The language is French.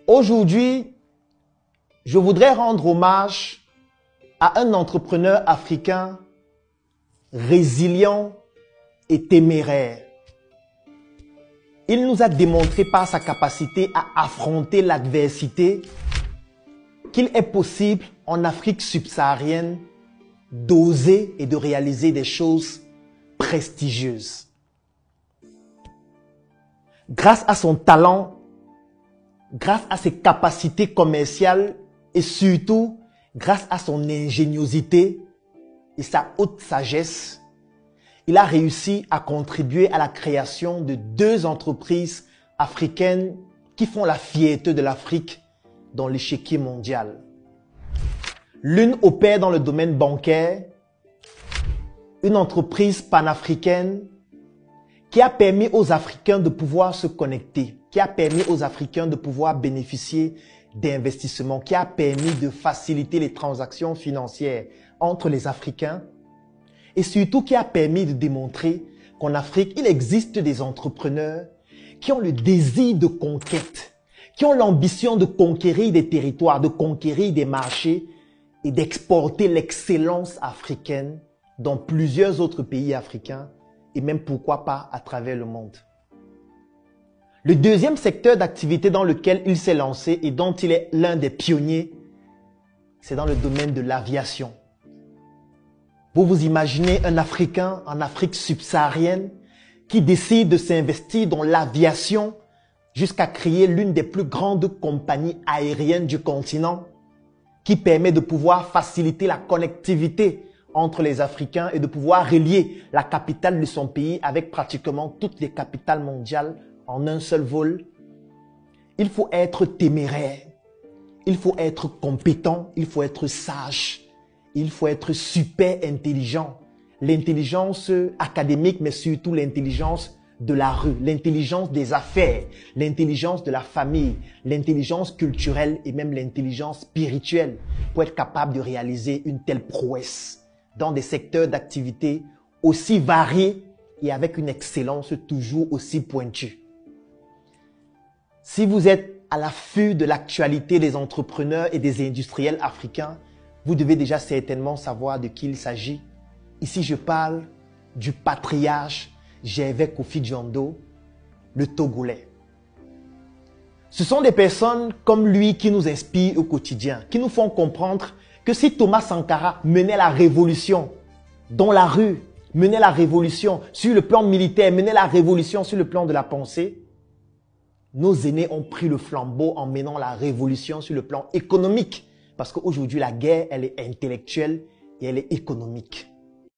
Aujourd'hui, je voudrais rendre hommage à un entrepreneur africain résilient et téméraire. Il nous a démontré par sa capacité à affronter l'adversité qu'il est possible en Afrique subsaharienne d'oser et de réaliser des choses prestigieuses. Grâce à son talent, grâce à ses capacités commerciales et surtout grâce à son ingéniosité et sa haute sagesse, il a réussi à contribuer à la création de 2 entreprises africaines qui font la fierté de l'Afrique dans l'échiquier mondial. L'une opère dans le domaine bancaire, une entreprise panafricaine qui a permis aux Africains de pouvoir se connecter, qui a permis aux Africains de pouvoir bénéficier d'investissements, qui a permis de faciliter les transactions financières entre les Africains et surtout qui a permis de démontrer qu'en Afrique, il existe des entrepreneurs qui ont le désir de conquête, qui ont l'ambition de conquérir des territoires, de conquérir des marchés et d'exporter l'excellence africaine dans plusieurs autres pays africains et même pourquoi pas à travers le monde. Le deuxième secteur d'activité dans lequel il s'est lancé et dont il est l'un des pionniers, c'est dans le domaine de l'aviation. Vous vous imaginez un Africain en Afrique subsaharienne qui décide de s'investir dans l'aviation jusqu'à créer l'une des plus grandes compagnies aériennes du continent qui permet de pouvoir faciliter la connectivité entre les Africains et de pouvoir relier la capitale de son pays avec pratiquement toutes les capitales mondiales en un seul vol. Il faut être téméraire, il faut être compétent, il faut être sage, il faut être super intelligent. L'intelligence académique, mais surtout l'intelligence de la rue, l'intelligence des affaires, l'intelligence de la famille, l'intelligence culturelle et même l'intelligence spirituelle pour être capable de réaliser une telle prouesse dans des secteurs d'activité aussi variés et avec une excellence toujours aussi pointue. Si vous êtes à l'affût de l'actualité des entrepreneurs et des industriels africains, vous devez déjà certainement savoir de qui il s'agit. Ici, je parle du patriarche Gervais Kofi Diondo, le Togolais. Ce sont des personnes comme lui qui nous inspirent au quotidien, qui nous font comprendre que si Thomas Sankara menait la révolution dans la rue, menait la révolution sur le plan militaire, menait la révolution sur le plan de la pensée, nos aînés ont pris le flambeau en menant la révolution sur le plan économique. Parce qu'aujourd'hui, la guerre, elle est intellectuelle et elle est économique.